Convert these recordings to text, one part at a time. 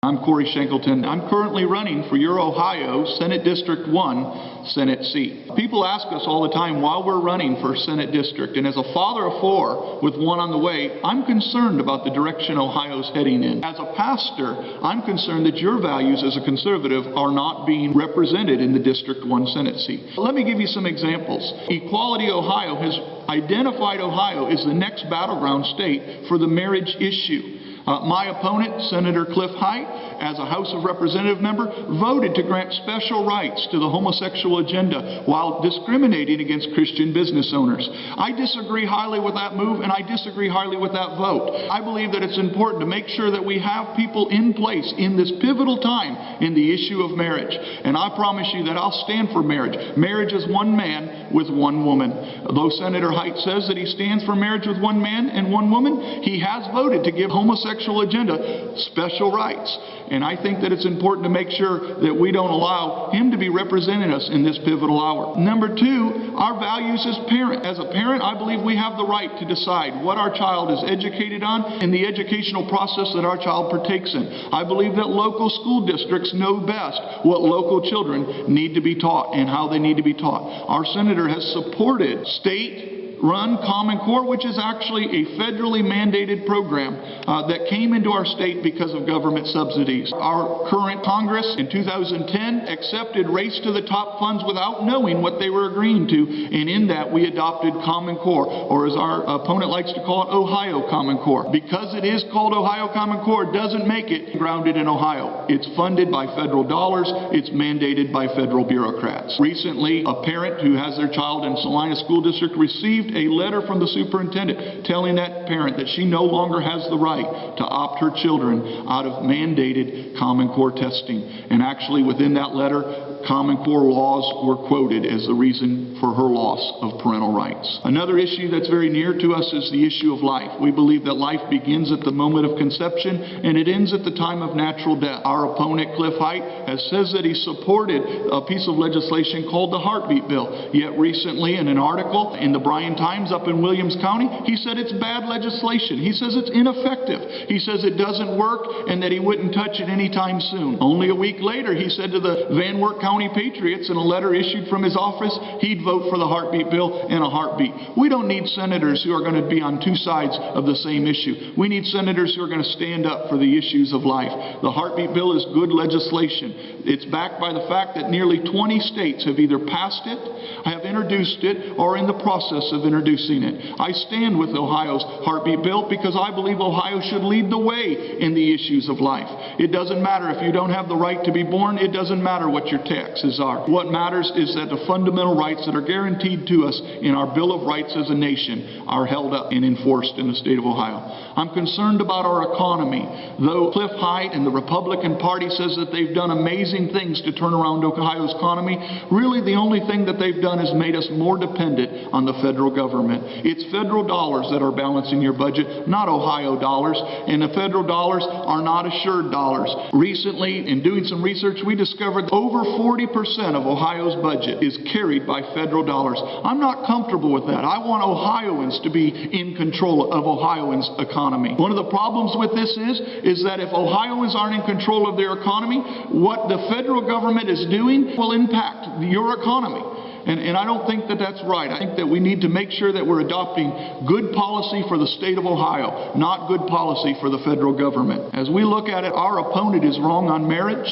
I'm Shankleton. I'm currently running for your Ohio Senate District 1 Senate seat. People ask us all the time while we're running for Senate District, and as a father of 4 with one on the way, I'm concerned about the direction Ohio's heading in. As a pastor, I'm concerned that your values as a conservative are not being represented in the District 1 Senate seat. Let me give you some examples. Equality Ohio has identified Ohio as the next battleground state for the marriage issue. My opponent, Senator Cliff Height, as a House of Representative member, voted to grant special rights to the homosexual agenda while discriminating against Christian business owners. I disagree highly with that move, and I disagree highly with that vote. I believe that it's important to make sure that we have people in place in this pivotal time in the issue of marriage. And I promise you that I'll stand for marriage. Marriage is one man with one woman. Though Senator Height says that he stands for marriage with one man and one woman, he has voted to give homosexual agenda special rights. And I think that it's important to make sure that we don't allow him to be representing us in this pivotal hour. Number 2, our values as parents. As a parent, I believe we have the right to decide what our child is educated on and the educational process that our child partakes in. I believe that local school districts know best what local children need to be taught and how they need to be taught. Our senator has supported state-run Common Core, which is actually a federally mandated program that came into our state because of government subsidies. Our current Congress in 2010 accepted Race to the Top funds without knowing what they were agreeing to, and in that we adopted Common Core, or as our opponent likes to call it, Ohio Common Core. Because it is called Ohio Common Core doesn't make it grounded in Ohio. It's funded by federal dollars. It's mandated by federal bureaucrats. Recently, a parent who has their child in Salina School District received a letter from the superintendent telling that parent that she no longer has the right to opt her children out of mandated Common Core testing. And actually within that letter, Common Core laws were quoted as the reason for her loss of parental rights. Another issue that's very near to us is the issue of life. We believe that life begins at the moment of conception and it ends at the time of natural death. Our opponent, Cliff Height, says that he supported a piece of legislation called the Heartbeat Bill. Yet recently in an article in the Bryan Times up in Williams County, he said it's bad legislation. He says it's ineffective. He says it doesn't work and that he wouldn't touch it anytime soon. Only a week later, he said to the Van Wert County Patriots in a letter issued from his office, he'd vote for the Heartbeat Bill in a heartbeat. We don't need senators who are going to be on two sides of the same issue. We need senators who are going to stand up for the issues of life. The Heartbeat Bill is good legislation. It's backed by the fact that nearly 20 states have either passed it, have introduced it, or are in the process of introducing it. I stand with Ohio's Heartbeat Bill because I believe Ohio should lead the way in the issues of life. It doesn't matter if you don't have the right to be born. It doesn't matter what your taxes are. What matters is that the fundamental rights that are guaranteed to us in our Bill of Rights as a nation are held up and enforced in the state of Ohio. I'm concerned about our economy. Though Cliff Height and the Republican Party says that they've done amazing things to turn around Ohio's economy, really the only thing that they've done is made us more dependent on the federal government. It's federal dollars that are balancing your budget, not Ohio dollars, and the federal dollars are not assured dollars. Recently, in doing some research, we discovered over 40% of Ohio's budget is carried by federal dollars. I'm not comfortable with that. I want Ohioans to be in control of Ohioans' economy. One of the problems with this is that if Ohioans aren't in control of their economy, what the federal government is doing will impact your economy. And I don't think that that's right. I think that we need to make sure that we're adopting good policy for the state of Ohio, not good policy for the federal government. As we look at it, our opponent is wrong on marriage,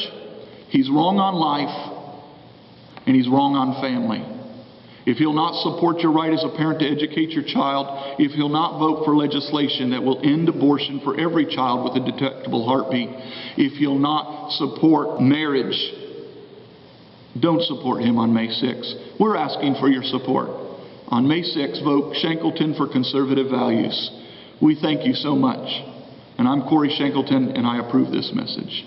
he's wrong on life, and he's wrong on family. If he'll not support your right as a parent to educate your child, if he'll not vote for legislation that will end abortion for every child with a detectable heartbeat, if he'll not support marriage, don't support him on May 6th. We're asking for your support. On May 6th, vote Shankleton for conservative values. We thank you so much. And I'm Shankleton, and I approve this message.